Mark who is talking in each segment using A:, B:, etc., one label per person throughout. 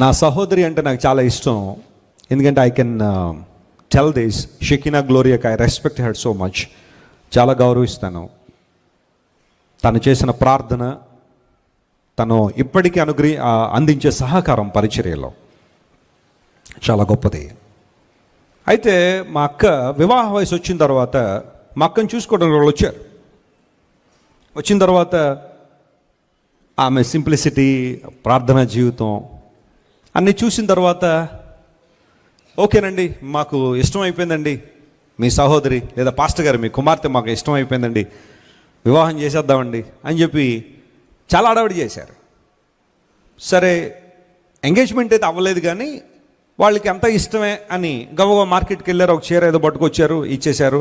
A: నా సహోదరి అంటే నాకు చాలా ఇష్టం. ఎందుకంటే I can tell this, Shekinah Gloria, I respect her so much. చాలా గౌరవిస్తాను. తను చేసిన ప్రార్థన, తను ఇప్పటికీ అందించే సహకారం పరిచర్యలో చాలా గొప్పది. అయితే మా అక్క వివాహ వయసు వచ్చిన తర్వాత మా అక్కను చూసుకోవడానికి వాళ్ళు వచ్చారు. వచ్చిన తర్వాత ఆమె సింప్లిసిటీ, ప్రార్థనా జీవితం అన్నీ చూసిన తర్వాత ఓకేనండి, మాకు ఇష్టమైపోయిందండి, మీ సహోదరి లేదా పాస్టర్ గారు మీ కుమార్తె మాకు ఇష్టమైపోయిందండి, వివాహం చేసేద్దామండి అని చెప్పి చాలా హడావిడి చేశారు. సరే, ఎంగేజ్మెంట్ అయితే అవ్వలేదు, కానీ వాళ్ళకి అంత ఇష్టమే అని గబగబా మార్కెట్కి వెళ్ళారు, ఒక చీర ఏదో పట్టుకొచ్చారు, ఇచ్చేశారు,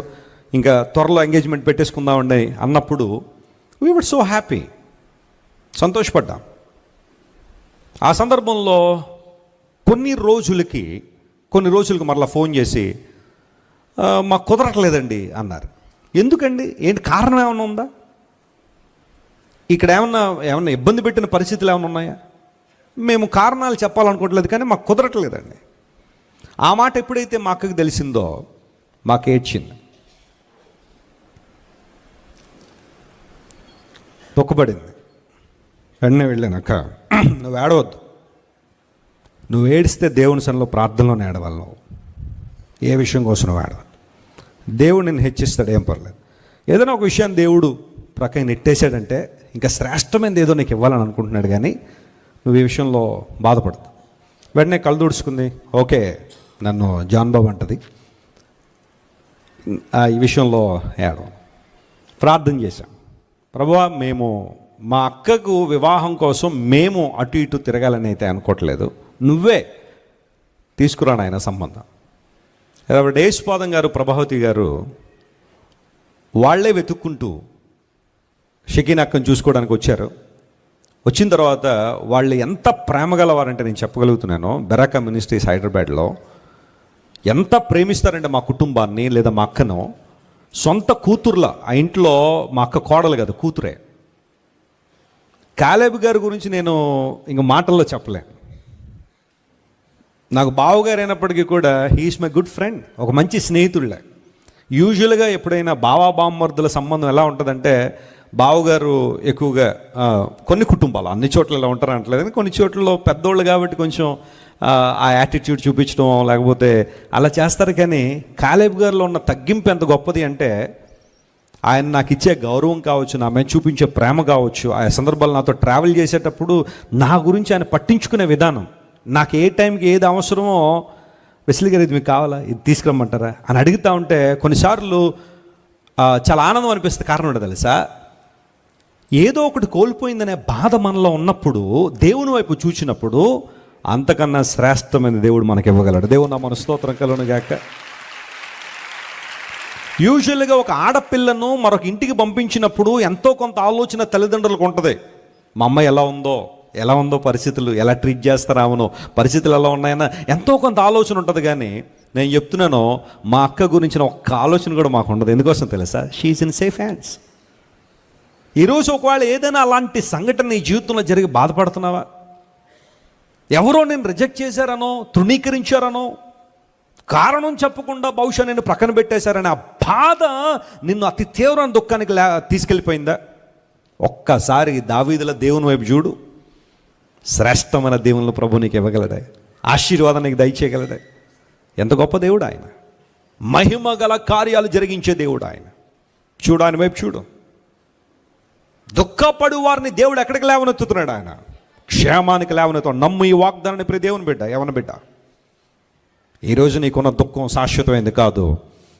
A: ఇంకా త్వరలో ఎంగేజ్మెంట్ పెట్టేసుకుందామండి అన్నప్పుడు వీ వర్ సో హ్యాపీ, సంతోషపడ్డాం. ఆ సందర్భంలో కొన్ని రోజులకి మరలా ఫోన్ చేసి మాకు కుదరట్లేదండి అన్నారు. ఎందుకండి, ఏంటి కారణం ఏమైనా ఉందా? ఇక్కడ ఏమన్నా ఇబ్బంది పెట్టిన పరిస్థితులు ఏమైనా ఉన్నాయా? మేము కారణాలు చెప్పాలనుకోవట్లేదు, కానీ మాకు కుదరట్లేదండి. ఆ మాట ఎప్పుడైతే మా అక్కకి తెలిసిందో మాకు ఏడ్చింది, తొక్కబడింది. వెంటనే వెళ్ళాను, అక్క నువ్వు ఏడవద్దు, నువ్వు ఏడిస్తే దేవుని సన్నిధిలో ప్రార్థనలోనే ఏడవాలి. నువ్వు ఏ విషయం కోసం నువ్వు ఏడవద్దు, దేవుడు నిన్ను హెచ్చిస్తాడు, ఏం పర్లేదు. ఏదైనా ఒక విషయాన్ని దేవుడు ప్రక్కన నెట్టేశాడంటే ఇంకా శ్రేష్టమైనది ఏదో నీకు ఇవ్వాలని అనుకుంటున్నాడు, కానీ నువ్వు ఈ విషయంలో బాధపడదు. వెంటనే కళ్ళు తుడుచుకుంది, ఓకే నన్ను జాన్ బాబు అంటది, ఈ విషయంలో ఏడవ. ప్రార్థన చేశాం, ప్రభువా మేము మా అక్కకు వివాహం కోసం మేము అటు ఇటు తిరగాలని అయితే అనుకోవట్లేదు, నువ్వే తీసుకురా నాయన సంబంధం. యేసుపాదం గారు, ప్రభావతి గారు వాళ్ళే వెతుక్కుంటూ షకీనా అక్కను చూసుకోవడానికి వచ్చారు. వచ్చిన తర్వాత వాళ్ళు ఎంత ప్రేమ గలవారంటే నేను చెప్పగలుగుతున్నాను. బెరాకా మినిస్ట్రీస్ హైదరాబాద్లో ఎంత ప్రేమిస్తారంటే మా కుటుంబాన్ని లేదా మా అక్కను సొంత కూతుర్ల. ఆ ఇంట్లో మా అక్క కోడలు కదా, కూతురే. కాలేబ్ గారి గురించి నేను ఇంక మాటల్లో చెప్పలేను. నాకు బావగారు అయినప్పటికీ కూడా హీఈస్ మై గుడ్ ఫ్రెండ్, ఒక మంచి స్నేహితుళ్ళే. యూజువల్గా ఎప్పుడైనా బావబామ్మర్దుల సంబంధం ఎలా ఉంటుందంటే, బావగారు ఎక్కువగా కొన్ని కుటుంబాలు, అన్ని చోట్ల ఎలా ఉంటారు అంటలేదు, కానీ కొన్ని చోట్లలో పెద్దోళ్ళు కాబట్టి కొంచెం ఆ యాటిట్యూడ్ చూపించడం లేకపోతే అలా చేస్తారు. కానీ కాలేబ్ గారిలో ఉన్న తగ్గింపు ఎంత గొప్పది అంటే, ఆయన నాకు ఇచ్చే గౌరవం కావచ్చు, నా మీద చూపించే ప్రేమ కావచ్చు, ఆ సందర్భాలు నాతో ట్రావెల్ చేసేటప్పుడు నా గురించి ఆయన పట్టించుకునే విధానం, నాకు ఏ టైంకి ఏది అవసరమో, వెస్లీ గారు ఇది మీకు కావాలా, ఇది తీసుకురమ్మంటారా అని అడుగుతూ ఉంటే కొన్నిసార్లు చాలా ఆనందం అనిపిస్తుంది. కారణం ఉండదు తెలుసా, ఏదో ఒకటి కోల్పోయిందనే బాధ మనలో ఉన్నప్పుడు దేవుని వైపు చూచినప్పుడు అంతకన్నా శ్రేష్టమైన దేవుడు మనకి ఇవ్వగలడు. దేవుడు నా మన స్తోత్రం కలుగును గాక. యూజువల్గా ఒక ఆడపిల్లను మరొక ఇంటికి పంపించినప్పుడు ఎంతో కొంత ఆలోచన తల్లిదండ్రులకు ఉంటుంది. మా అమ్మాయి ఎలా ఉందో పరిస్థితులు, ఎలా ట్రీట్ చేస్తారామనో, పరిస్థితులు ఎలా ఉన్నాయన్నా ఎంతో కొంత ఆలోచన ఉంటుంది. కానీ నేను చెప్తున్నాను, మా అక్క గురించిన ఒక్క ఆలోచన కూడా మాకు ఉండదు. ఎందుకోసం తెలుసా, షీఈస్ ఇన్ సేఫ్ హ్యాండ్స్. ఈరోజు ఒకవేళ ఏదైనా అలాంటి సంఘటన నీ జీవితంలో జరిగి బాధపడుతున్నావా, ఎవరో నేను రిజెక్ట్ చేశారనో, తృణీకరించారనో, కారణం చెప్పకుండా బహుశా నేను ప్రక్కన పెట్టేశారని ఆ బాధ నిన్ను అతి తీవ్రమైన దుఃఖానికి తీసుకెళ్ళిపోయిందా? ఒక్కసారి దావీదుల దేవుని వైపు చూడు. శ్రేష్టమైన దేవుళ్ళు ప్రభు నీకు ఇవ్వగలడే, ఆశీర్వాదం నీకు దయచేయగలడే. ఎంత గొప్ప దేవుడు ఆయన, మహిమ గల కార్యాలు జరిగించే దేవుడు ఆయన. చూడు, ఆయన వైపు చూడు. దుఃఖపడు వారిని దేవుడు ఎక్కడికి లేవనెత్తుతున్నాడు? ఆయన క్షేమానికి లేవనెత్తాడు. నమ్ము ఈ వాగ్దానాన్ని ప్రియ దేవుని బిడ్డ, యవన బిడ్డ. ఈరోజు నీకున్న దుఃఖం శాశ్వతమైంది కాదు.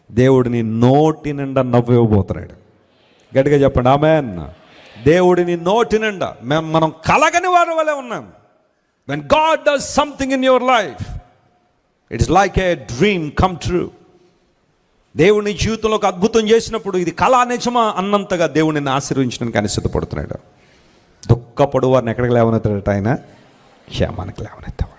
A: దేవుడు నీ నోటి నిండా నవ్వు ఇవ్వబోతున్నాడు. గట్టిగా చెప్పండి ఆమేన్. దేవుడిని నోటి నిండా మనం కలగని వారి వలె ఉన్నాం. When God does something in your life, it is like a dream come true. దేవుని జీవితంలో ఒక అద్భుతం చేసినప్పుడు ఇది కళ నిజమా అన్నంతగా దేవుడిని ఆశీర్వించడానికి ఆయన సిద్ధపడుతున్నాడు. దుఃఖపడు వారిని ఎక్కడికి లేవనెత్తాడట ఆయన? క్షేమానికి లేవనెత్తాడు.